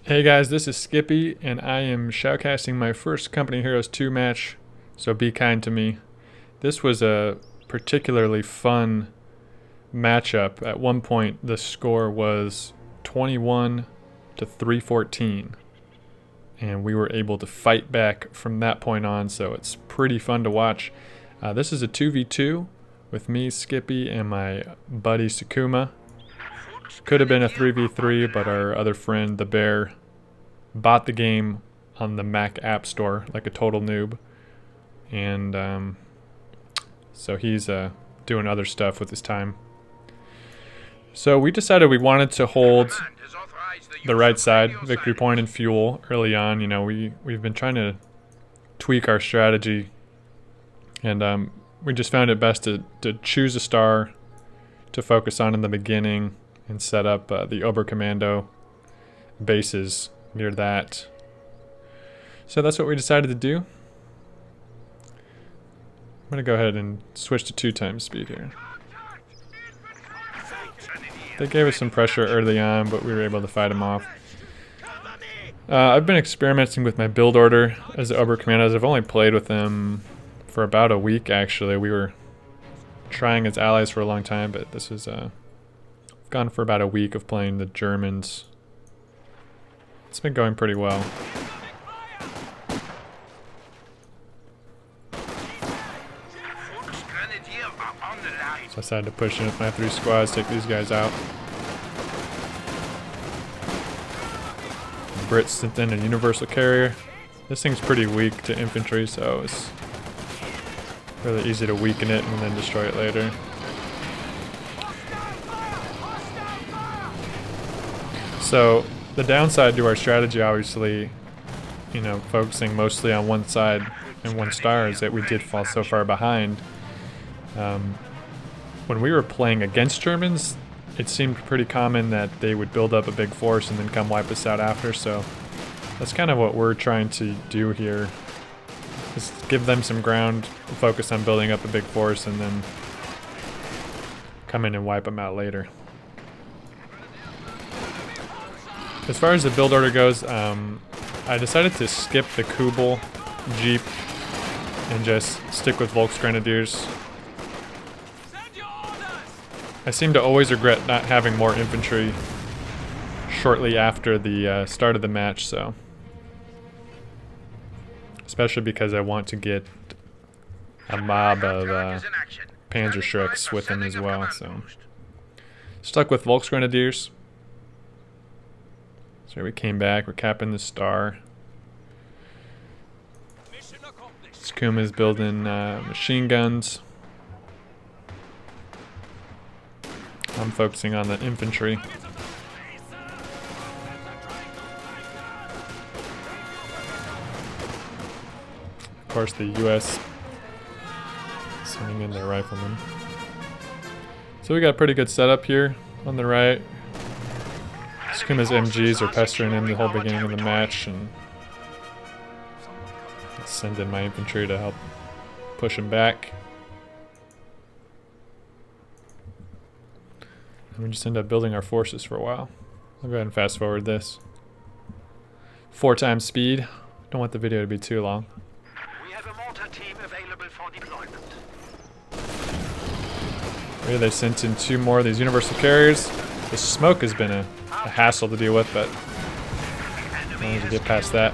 Hey guys, this is Skippy, and I am shoutcasting my first Company Heroes 2 match, so be kind to me. This was a particularly fun matchup. At one point, the score was 21 to 314, and we were able to fight back from that point on, so it's pretty fun to watch. This is a 2v2 with me, Skippy, and my buddy Sakuma. Could have been a 3v3, but our other friend, the Bear, bought the game on the Mac App Store like a total noob. And so he's doing other stuff with his time. So we decided we wanted to hold the right side, victory point and fuel early on. You know, we've been trying to tweak our strategy, and we just found it best to choose a star to focus on in the beginning and set up the Oberkommando bases near that. So that's what we decided to do. I'm going to go ahead and switch to 2 times speed here. They gave us some pressure early on, but we were able to fight them off. I've been experimenting with my build order as the Oberkommandos. I've only played with them for about a week, actually. We were trying as allies for a long time, but this is gone for about a week of playing the Germans. It's been going pretty well. So I decided to push in with my 3 squads, take these guys out. The Brits sent in a universal carrier. This thing's pretty weak to infantry, so it's really easy to weaken it and then destroy it later. So the downside to our strategy, obviously, you know, focusing mostly on one side and one star, is that we did fall so far behind. When we were playing against Germans, it seemed pretty common that they would build up a big force and then come wipe us out after, so that's kind of what we're trying to do here. Is give them some ground, focus on building up a big force, and then come in and wipe them out later. As far as the build order goes, I decided to skip the Kubel Jeep and just stick with Volksgrenadiers. I seem to always regret not having more infantry shortly after the start of the match, so especially because I want to get a mob of Panzerschrecks with them as well. So stuck with Volksgrenadiers. So we came back, we're capping the star. Skuma's building machine guns. I'm focusing on the infantry. Of course, the US sending in their riflemen. So we got a pretty good setup here on the right. Skuma's MGs are pestering him the whole beginning of the match, and I'll send in my infantry to help push him back. And we just end up building our forces for a while. I'll go ahead and fast forward this. 4 times speed. Don't want the video to be too long. We have a mortar team available for deployment. Here they sent in 2 more of these universal carriers. The smoke has been a hassle to deal with, but as long as we get past that.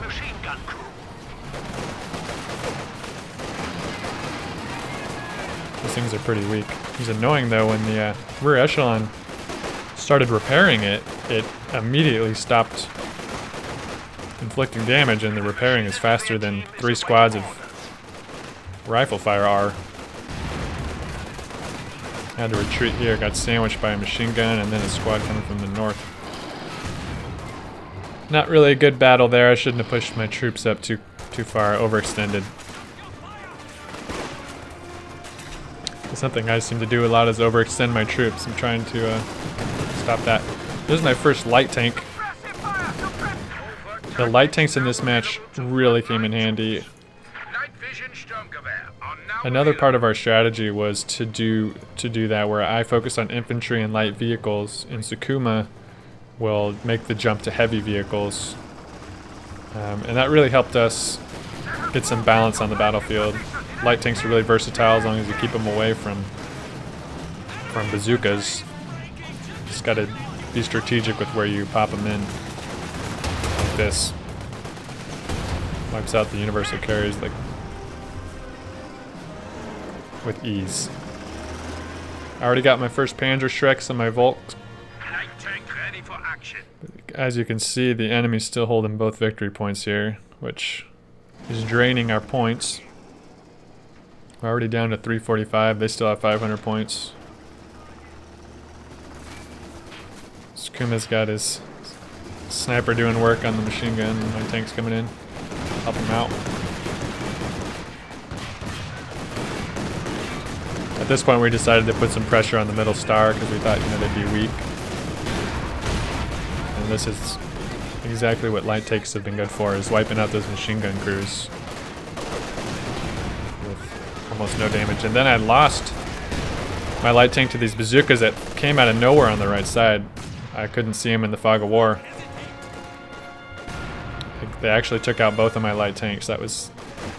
These things are pretty weak. It was annoying though when the rear echelon started repairing it, it immediately stopped inflicting damage, and the repairing is faster than 3 squads of rifle fire are. Had to retreat here, got sandwiched by a machine gun and then a squad coming from the north. Not really a good battle there. I shouldn't have pushed my troops up too far, overextended. Something I seem to do a lot is overextend my troops. I'm trying to stop that. This is my first light tank. The light tanks in this match really came in handy. Another part of our strategy was to do that, where I focus on infantry and light vehicles, and Sakuma will make the jump to heavy vehicles, and that really helped us get some balance on the battlefield. Light tanks are really versatile as long as you keep them away from bazookas. Just gotta be strategic with where you pop them in. Like this. Wipes out the universal carriers like with ease. I already got my first Panzer Shreks on my Volks. Light tank ready for action. As you can see, the enemy's still holding both victory points here, which is draining our points. We're already down to 345. They still have 500 points. Sakuma's got his sniper doing work on the machine gun. My tank's coming in. Help him out. At this point, we decided to put some pressure on the middle star because we thought, they'd be weak. And this is exactly what light tanks have been good for, is wiping out those machine gun crews with almost no damage. And then I lost my light tank to these bazookas that came out of nowhere on the right side. I couldn't see them in the fog of war. They actually took out both of my light tanks. That was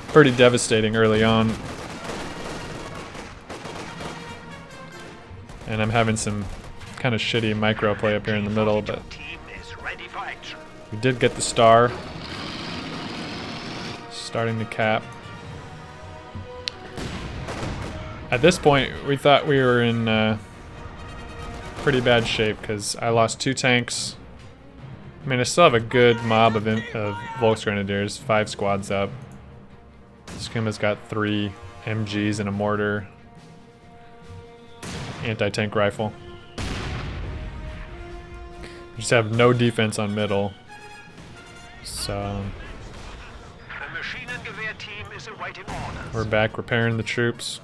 pretty devastating early on. And I'm having some kind of shitty micro play up here in the middle, but we did get the star. Starting to cap. At this point, we thought we were in pretty bad shape because I lost 2 tanks. I mean, I still have a good mob of Volksgrenadiers, 5 squads up. Skuma's got 3 MGs and a mortar. Anti-tank rifle. We just have no defense on middle. So the machine and gewehr team is awaiting orders. We're back repairing the troops.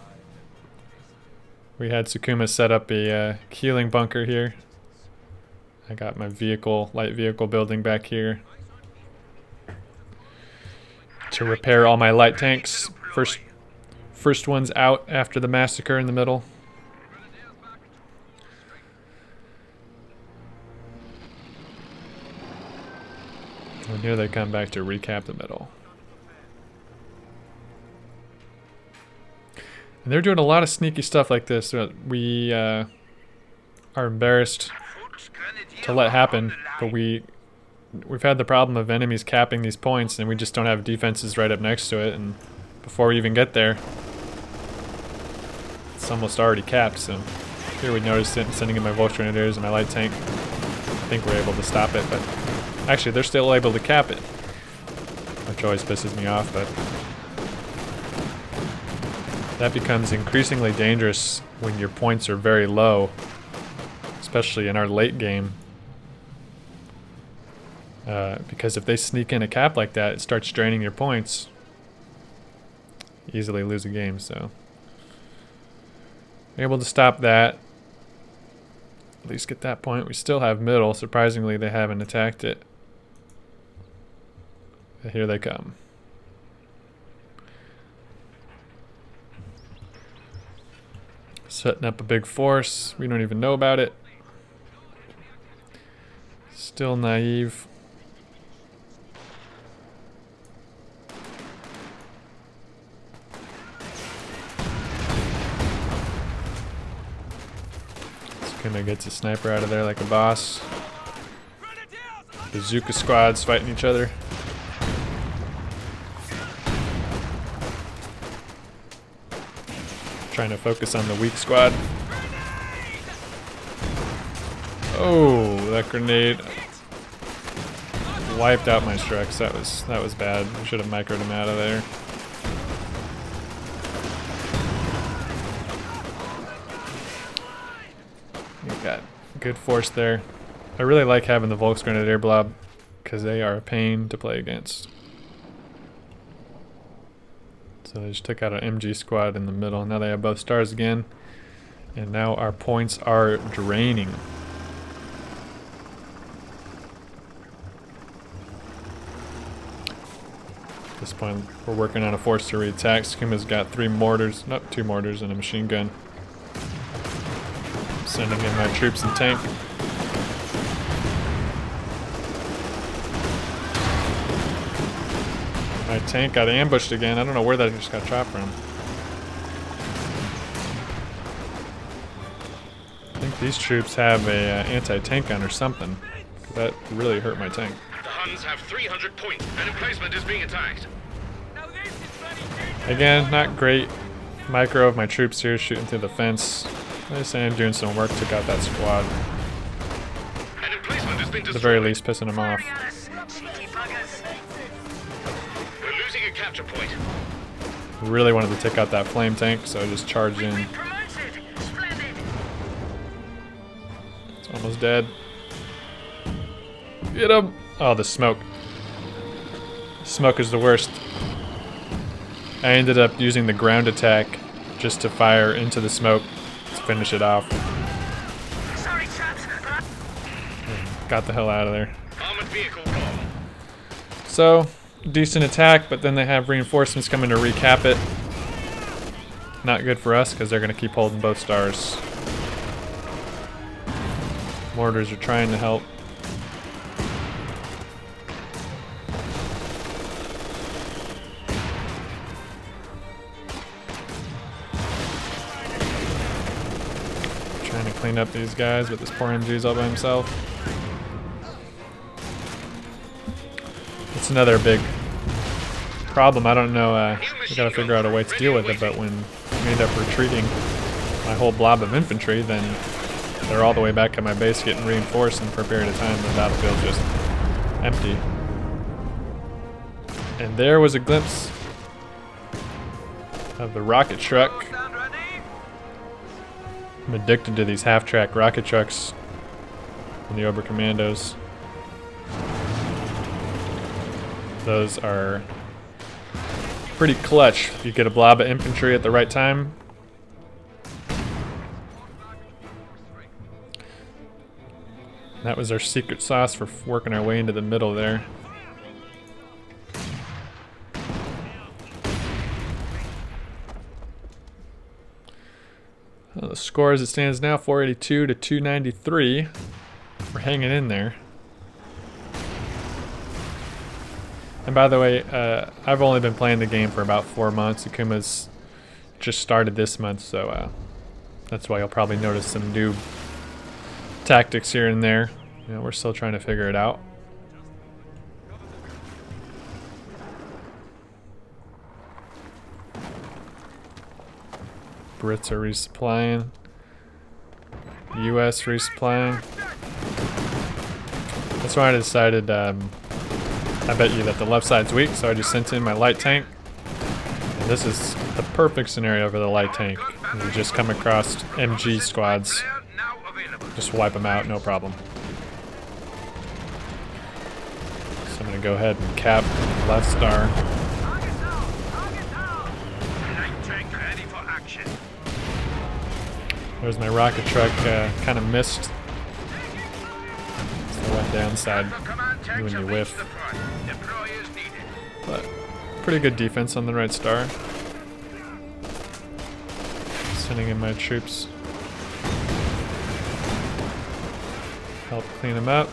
We had Sakuma set up a healing bunker here. I got my light vehicle building back here to repair all my light tanks. First one's out after the massacre in the middle. And here they come back to recap the middle. And they're doing a lot of sneaky stuff like this. We are embarrassed to let happen, but we've had the problem of enemies capping these points, and we just don't have defenses right up next to it. And before we even get there, it's almost already capped. So here we noticed it, sending in my Volksgrenadiers and my light tank. I think we're able to stop it, but actually, they're still able to cap it, which always pisses me off, but that becomes increasingly dangerous when your points are very low, especially in our late game, because if they sneak in a cap like that, it starts draining your points. Easily lose a game, so we're able to stop that. At least get that point. We still have middle. Surprisingly, they haven't attacked it. Here they come. Setting up a big force. We don't even know about it. Still naive. Skimmer gets a sniper out of there like a boss. Bazooka squads fighting each other. Trying to focus on the weak squad. Oh, that grenade wiped out my Shreks. That was bad. I should have microed him out of there. You got good force there. I really like having the Volksgrenadier blob because they are a pain to play against. So they just took out an MG squad in the middle. Now they have both stars again. And now our points are draining. this point, we're working on a force to re-attack. Skuma's got 3 mortars, nope, 2 mortars and a machine gun. I'm sending in my troops and tank. My tank got ambushed again. I don't know where that just got shot from. I think these troops have a anti-tank gun or something. That really hurt my tank. The Huns have 300 points. An emplacement is being attacked. Again, not great. Micro of my troops here shooting through the fence. I say I'm doing some work, took out that squad. An emplacement has been At the destroyed. very least, pissing them off. We're losing a capture point. Really wanted to take out that flame tank, so I just charged in. It's almost dead. Get him! Oh, the smoke. Smoke is the worst. I ended up using the ground attack just to fire into the smoke to finish it off. And got the hell out of there. Armored vehicle gone. So, decent attack, but then they have reinforcements coming to recap it. Not good for us because they're going to keep holding both stars. Mortars are trying to help. Trying to clean up these guys, but this poor MG's all by himself. It's another big problem. I don't know, we gotta figure out a way to deal with it, but when I end up retreating my whole blob of infantry, then they're all the way back at my base getting reinforced, and for a period of time the battlefield's just empty. And there was a glimpse of the rocket truck. I'm addicted to these half-track rocket trucks and the Oberkommandos. Those are pretty clutch if you get a blob of infantry at the right time. That was our secret sauce for working our way into the middle there. Well, the score as it stands now, 482 to 293. We're hanging in there. And by the way, I've only been playing the game for about 4 months. Akuma's just started this month, so that's why you'll probably notice some new tactics here and there. You know, we're still trying to figure it out. Brits are resupplying. US resupplying. That's why I decided, I bet you that the left side's weak, so I just sent in my light tank. And this is the perfect scenario for the light tank. You just come across MG squads, just wipe them out, no problem. So I'm gonna go ahead and cap left star. There's my rocket truck, kind of missed. It's the one downside when you whiff. But pretty good defense on the right star. Sending in my troops. Help clean them up.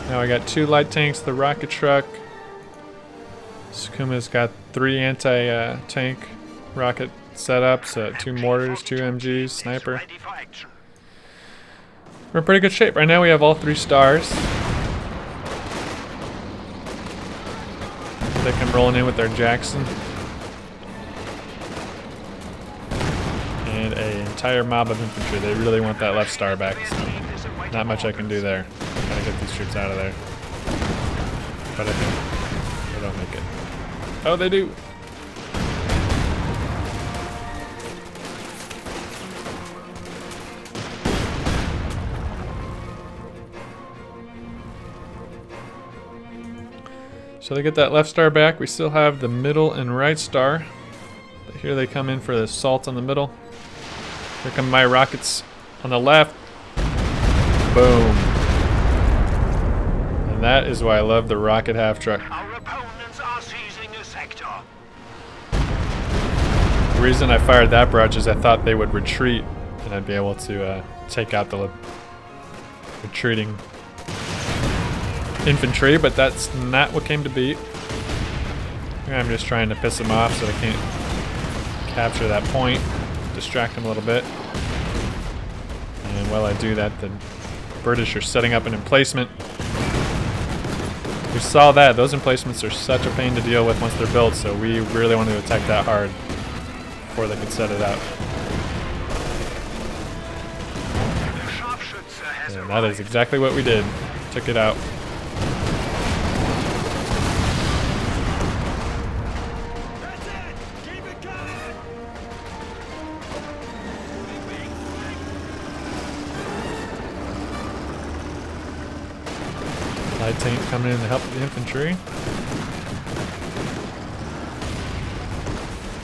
Now I got 2 light tanks, the rocket truck. Skuma's got 3 anti-tank rocket setups, 2 mortars, 2 MGs, sniper. We're in pretty good shape. Right now we have all 3 stars. They come rolling in with their Jackson. And an entire mob of infantry. They really want that left star back, so not much I can do there. Gotta get these troops out of there. But I think they don't make it. Oh, they do! So they get that left star back. We still have the middle and right star. But here they come in for the assault on the middle. Here come my rockets on the left. Boom. And that is why I love the rocket half truck. Our opponents reason I fired that barrage is I thought they would retreat and I'd be able to take out the retreating infantry, but that's not what came to be. I'm just trying to piss them off so they can't capture that point, distract them a little bit. And while I do that, the British are setting up an emplacement. We saw that. Those emplacements are such a pain to deal with once they're built, so we really wanted to attack that hard before they could set it up. And that is exactly what we did. Took it out. Light tank coming in to help the infantry.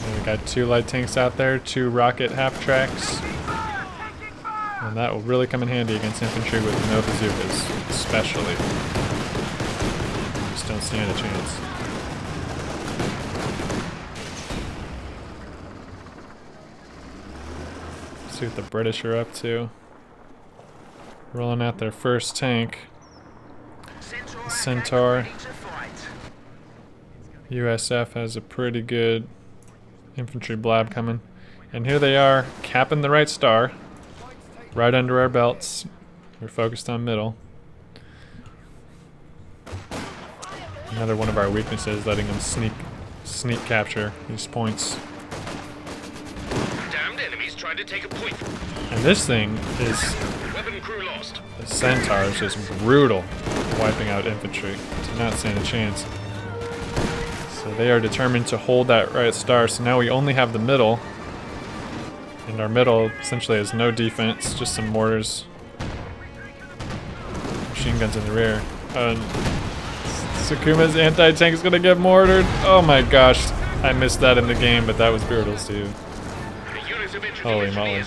And we got 2 light tanks out there, 2 rocket half tracks. And that will really come in handy against infantry with no bazookas, especially. Just don't stand a chance. See what the British are up to. Rolling out their first tank. Centaur. USF has a pretty good infantry blab coming. And here they are, capping the right star. Right under our belts. We're focused on middle. Another one of our weaknesses, letting them sneak capture these points. Damned enemies tried to take a point. And this thing is, Weapon crew lost. the Centaur is just brutal, wiping out infantry. To not stand a chance. So they are determined to hold that right star. So now we only have the middle. And our middle essentially has no defense, just some mortars. Machine guns in the rear. Sakuma's anti-tank is gonna get mortared. Oh my gosh, I missed that in the game, but that was brutal too. Holy moly.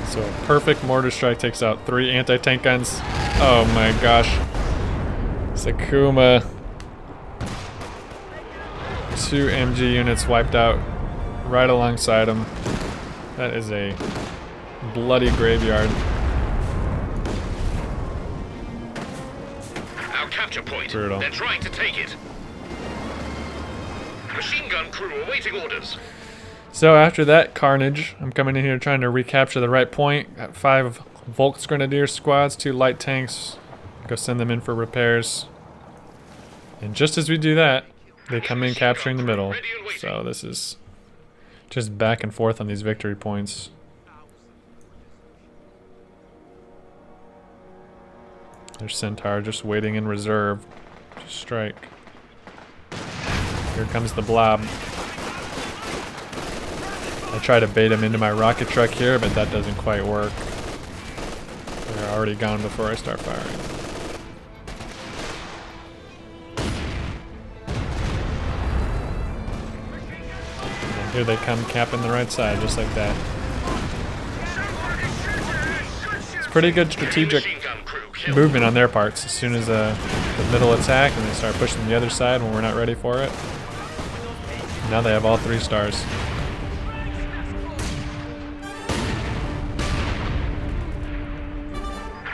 So a perfect mortar strike takes out 3 anti-tank guns. Oh my gosh. Sakuma. 2 MG units wiped out right alongside him. That is a bloody graveyard. Our capture point. Brutal. They're trying to take it. Machine gun crew awaiting orders. So after that carnage, I'm coming in here trying to recapture the right point. Got 5 Volks Grenadier squads, 2 light tanks. Go send them in for repairs. And just as we do that, they come in capturing the middle. So this is just back and forth on these victory points. There's Centaur just waiting in reserve to strike. Here comes the blob. I try to bait him into my rocket truck here, but that doesn't quite work. They're already gone before I start firing. Here they come, capping the right side, just like that. It's pretty good strategic movement on their parts. As soon as the middle attack, and they start pushing the other side when we're not ready for it. Now they have all 3 stars.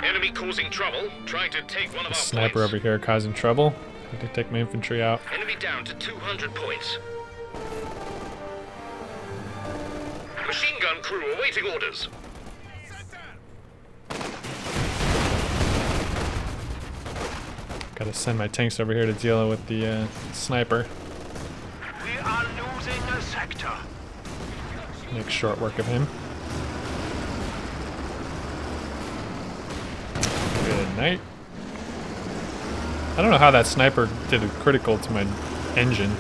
Enemy causing trouble, trying to take one of our Sniper points. over here causing trouble. I can take my infantry out. Enemy down to 200 points. Machine gun crew awaiting orders. Gotta send my tanks over here to deal with the sniper. We are losing a sector. Make short work of him. Good night. I don't know how that sniper did a critical to my engine,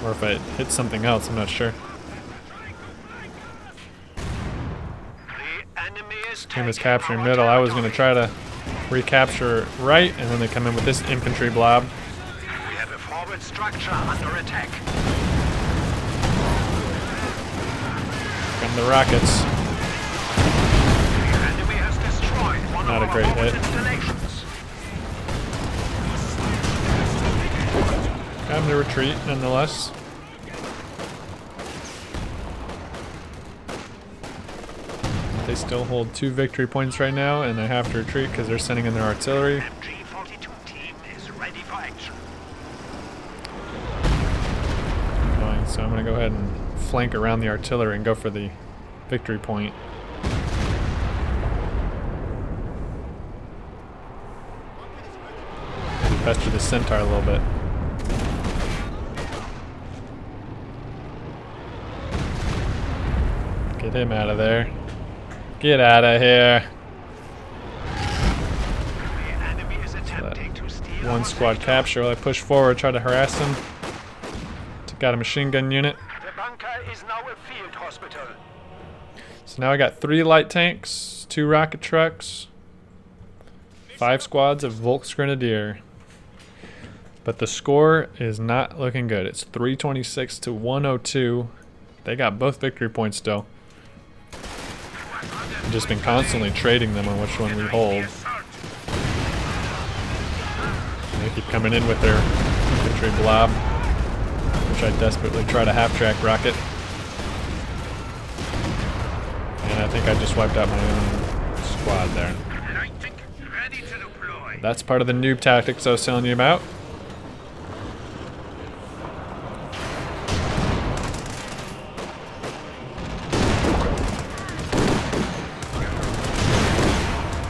or if it hit something else, I'm not sure. The enemy is Team is taking capturing our middle. I was going to territory. try to recapture right, and then they come in with this infantry blob. We have a forward structure under attack. Come the rockets. The enemy has destroyed one Not of a our great forward hit. installations. Time to retreat, nonetheless. They still hold 2 victory points right now, and they have to retreat because they're sending in their artillery. MG-42 team is ready for action. Fine, so I'm going to go ahead and flank around the artillery and go for the victory point. Maybe pester the centaur a little bit. Get him out of there. Get out of here. The enemy is attempting to steal One our squad sector. capture while I push forward, try to harass him. Got a machine gun unit. The bunker is now a field hospital. So now I got 3 light tanks, 2 rocket trucks, 5 squads of Volks Grenadier. But the score is not looking good. It's 326 to 102. They got both victory points still. I've just been constantly trading them on which one we hold. And they keep coming in with their infantry blob, which I desperately try to half-track rocket. And I think I just wiped out my own squad there. That's part of the noob tactics I was telling you about.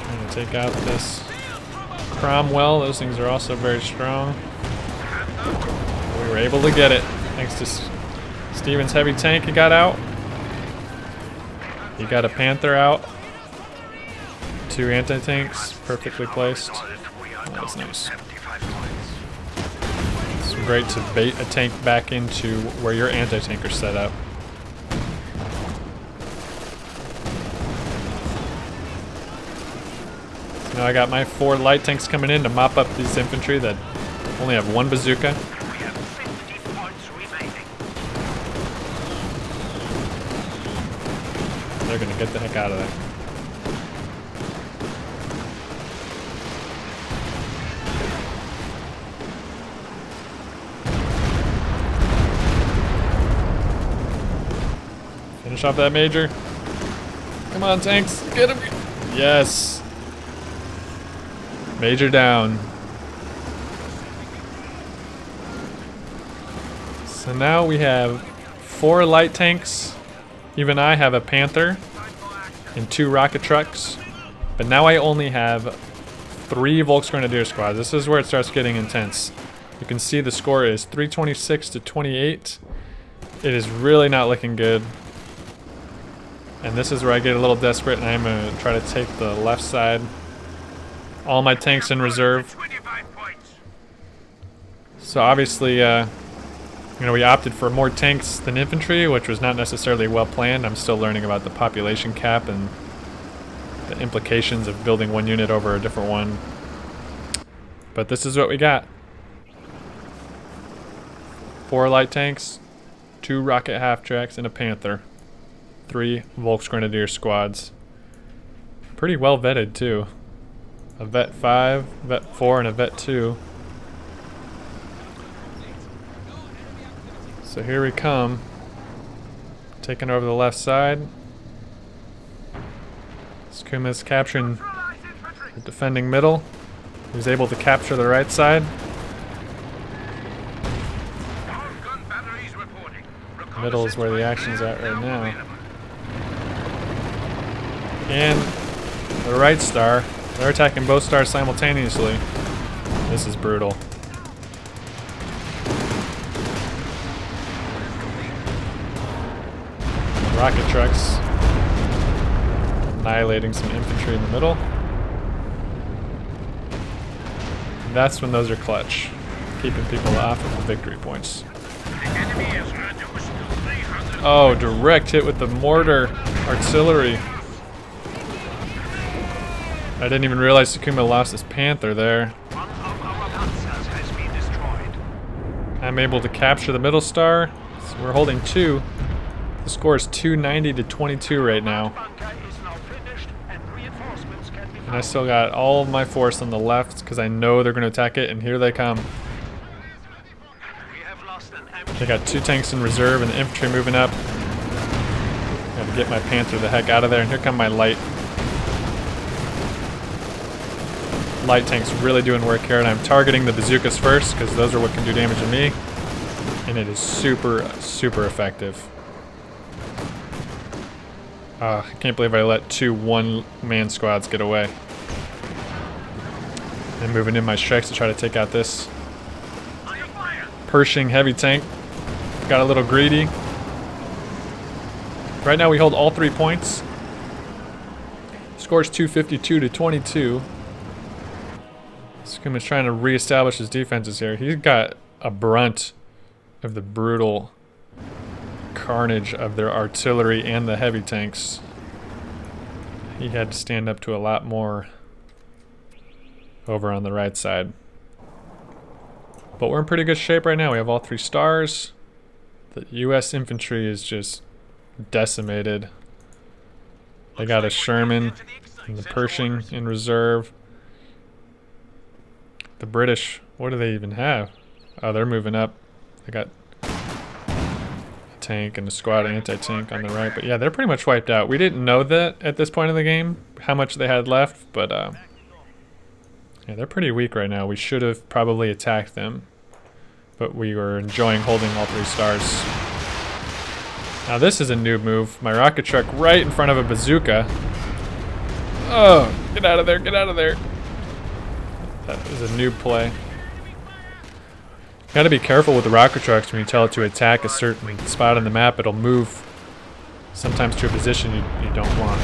Trying to take out this Cromwell. Those things are also very strong. We were able to get it thanks to Steven's heavy tank he got out. He got a Panther out. 2 anti-tanks perfectly placed. That was nice. It's great to bait a tank back into where your anti-tank are set up. So now I got my 4 light tanks coming in to mop up these infantry that only have 1 bazooka. We have 50 points remaining. They're gonna get the heck out of there. Finish off that major. Come on, tanks, get him. Yes. Major down. So now we have 4 light tanks. Even I have a Panther and 2 rocket trucks. But now I only have 3 Volks Grenadier squads. This is where it starts getting intense. You can see the score is 326 to 28. It is really not looking good. And this is where I get a little desperate, and I'm going to try to take the left side. All my tanks in reserve. So obviously, we opted for more tanks than infantry, which was not necessarily well planned. I'm still learning about the population cap and the implications of building one unit over a different one. But this is what we got. 4 light tanks, 2 rocket half-tracks, and a Panther. 3 Volks Grenadier squads. Pretty well vetted too. A Vet 5, Vet 4, and a Vet 2. So here we come. Taking over the left side. Skuma's capturing the defending middle. He's able to capture the right side. Middle is where the action's at right now. And the right star. They're attacking both stars simultaneously. This is brutal. Rocket trucks annihilating some infantry in the middle. And that's when those are clutch, keeping people off of the victory points. Oh, direct hit with the mortar artillery. I didn't even realize Sakuma lost his Panther there. One of our panzers has been destroyed. I'm able to capture the middle star. So we're holding 2. The score is 290 to 22 right now. Bunker is now finished and reinforcements can be And I still got all of my force on the left because I know they're going to attack it, and here they come. They got 2 tanks in reserve and the infantry moving up. Gotta get my Panther the heck out of there, and here come my light. Light tanks really doing work here, and I'm targeting the bazookas first because those are what can do damage to me. And it is super, super effective. I can't believe I let 2 one-man squads get away. And moving in my strikes to try to take out this Pershing heavy tank. Got a little greedy. Right now we hold all 3 points. Score's 252 to 22. Skim is trying to reestablish his defenses here. He's got a brunt of the brutal carnage of their artillery and the heavy tanks. He had to stand up to a lot more over on the right side. But we're in pretty good shape right now. We have all 3 stars. The US infantry is just decimated. They got a Sherman and the Pershing in reserve. The British, what do they even have? Oh, they're moving up. They got a tank and a squad anti-tank on the right. But yeah, they're pretty much wiped out. We didn't know that at this point in the game, how much they had left, but yeah, they're pretty weak right now. We should have probably attacked them, but we were enjoying holding all 3 stars. Now this is a noob move. My rocket truck right in front of a bazooka. Oh, get out of there, get out of there. That is a noob play. Gotta be careful with the rocket trucks when you tell it to attack a certain spot on the map. It'll move sometimes to a position you don't want.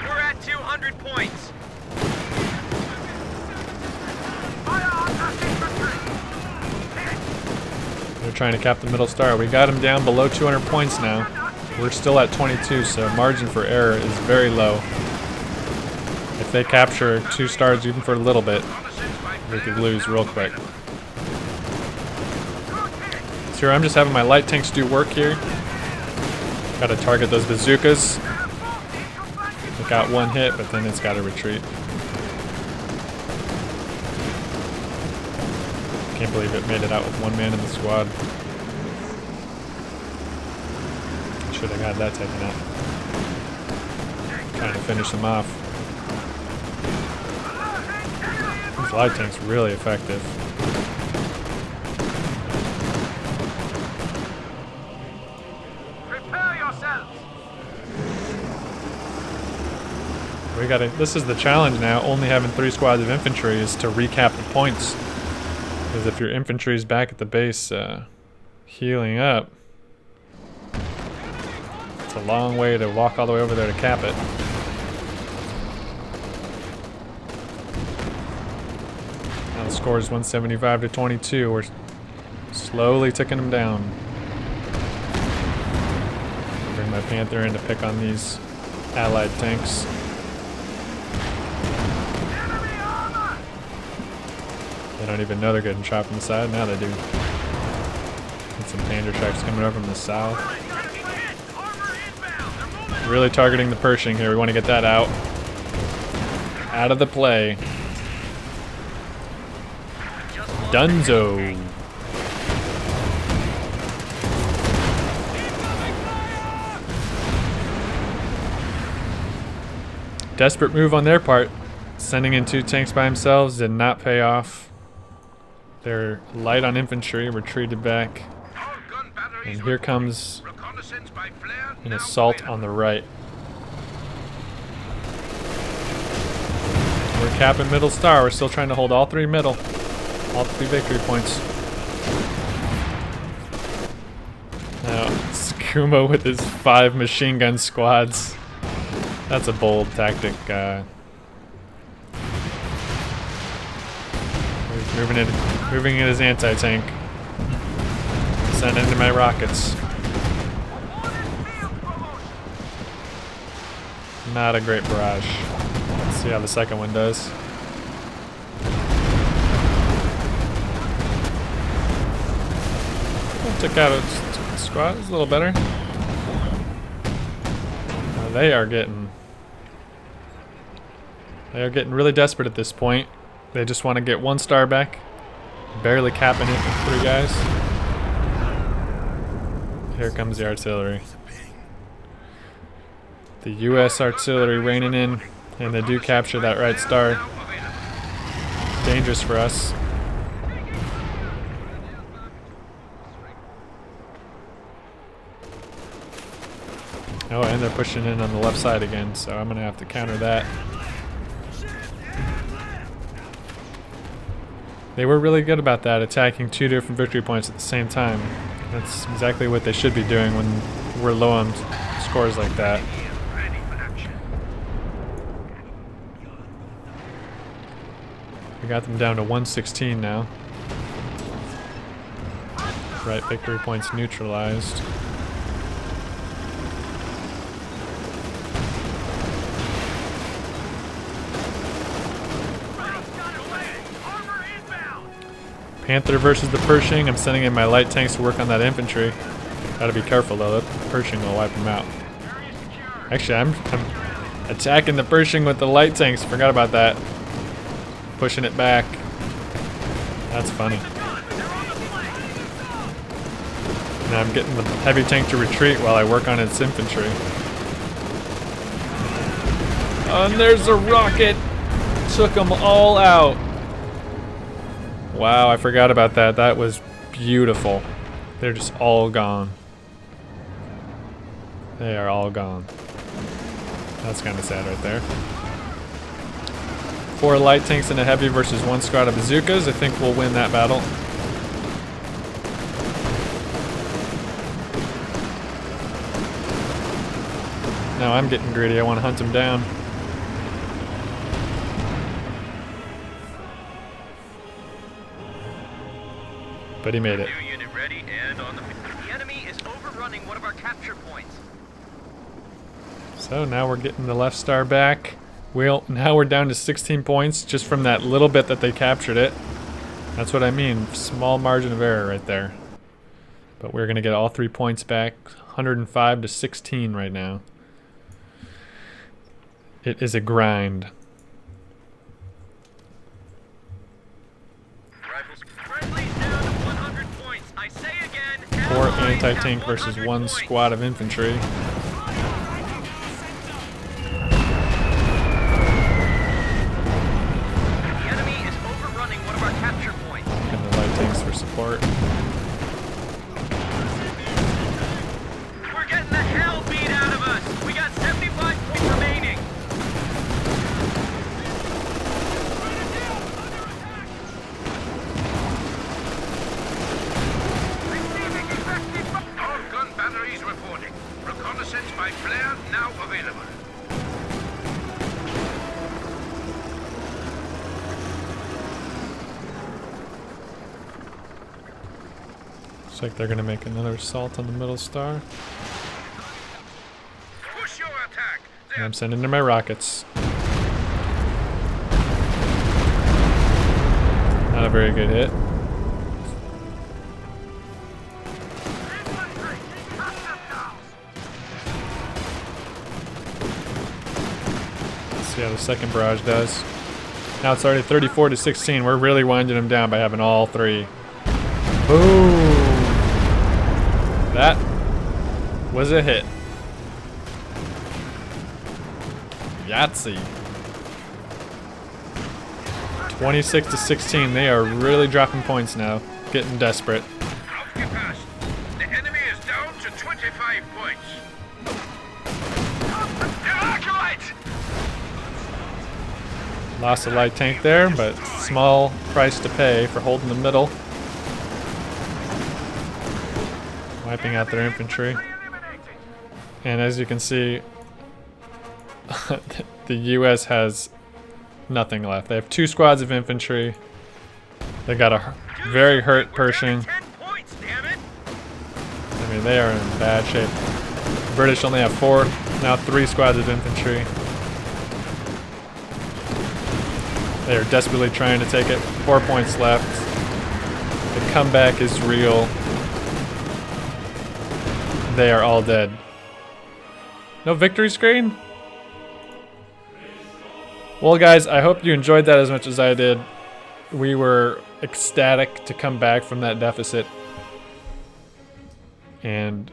We're at 200 points. They're trying to cap the middle star. We got him down below 200 points now. We're still at 22, so margin for error is very low. If they capture 2 stars even for a little bit, we could lose real quick. So here I'm just having my light tanks do work here. Gotta target those bazookas. It got 1 hit, but then it's gotta retreat. Can't believe it made it out with 1 man in the squad. Should have had that taken out. Trying to finish them off. This light tank's really effective. Prepare yourselves. We gotta. This is the challenge now. Only having 3 squads of infantry is to recap the points. Because if your infantry is back at the base, healing up, it's a long way to walk all the way over there to cap it. Now the score is 175 to 22. We're slowly ticking them down. Bring my Panther in to pick on these allied tanks. They don't even know they're getting shot from the side. Now they do. And some Panther tracks coming over from the south. Really targeting the Pershing here. We want to get that out. Out of the play. Dunzo. Desperate move on their part. Sending in 2 tanks by themselves did not pay off. They're light on infantry, retreated back. And here comes an assault on the right. We're capping middle star. We're still trying to hold all 3 middle. All 3 victory points. Now, Skuma with his 5 machine gun squads. That's a bold tactic. He's moving in his anti-tank. Send into my rockets. Not a great barrage. Let's see how the second one does. Took out a squad. It's a little better. They are getting really desperate at this point. They just want to get 1 star back. Barely capping it with 3 guys. Here comes the artillery. The US artillery raining in, and they do capture that right star. Dangerous for us. Oh, and they're pushing in on the left side again, so I'm gonna have to counter that. They were really good about that, attacking 2 different victory points at the same time. That's exactly what they should be doing when we're low on scores like that. We got them down to 116 now. Right victory points neutralized. Panther versus the Pershing. I'm sending in my light tanks to work on that infantry. Gotta be careful though, that Pershing will wipe them out. Actually, I'm attacking the Pershing with the light tanks. Forgot about that. Pushing it back. That's funny. Now I'm getting the heavy tank to retreat while I work on its infantry. And there's a rocket! Took them all out. Wow, I forgot about that. That was beautiful. They're just all gone. They are all gone. That's kind of sad right there. 4 light tanks and a heavy versus 1 squad of bazookas. I think we'll win that battle. Now I'm getting greedy. I want to hunt him down. But he made it. New unit ready and on the enemy is overrunning one of our capture points. So now we're getting the left star back. Now we're down to 16 points just from that little bit that they captured it. That's what I mean. Small margin of error right there. But we're going to get all 3 points back. 105 to 16 right now. It is a grind. Friendly's down to 100 points. I say again. 4 anti-tank versus 1 squad of infantry. The enemy is overrunning one of our capture points. And the light tanks for support. We're getting the hell beat out of us. We got 75 points remaining. All gun batteries reporting. Reconnaissance by flare now available. Looks like they're going to make another assault on the middle star. Push your attack. And I'm sending in my rockets. Not a very good hit. Let's see how the second barrage does. Now it's already 34 to 16. We're really winding them down by having all 3. Boom! That was a hit. Yahtzee. 26 to 16. They are really dropping points now. Getting desperate. Aufgepasst. The enemy is down to 25 points. Evacuate! Lost a light tank there, but small price to pay for holding the middle. Wiping out their infantry. And as you can see, the US has nothing left. They have 2 squads of infantry. They got a very hurt Pershing. 10 points, damn it. I mean, they are in bad shape. The British only have 4, now 3 squads of infantry. They are desperately trying to take it. 4 points left. The comeback is real. They are all dead. No victory screen? Well guys, I hope you enjoyed that as much as I did. We were ecstatic to come back from that deficit. And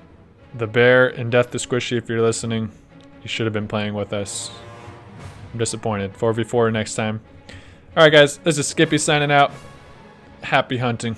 the bear and Death to Squishy, if you're listening, you should have been playing with us. I'm disappointed. 4v4 next time. Alright guys, this is Skippy signing out. Happy hunting.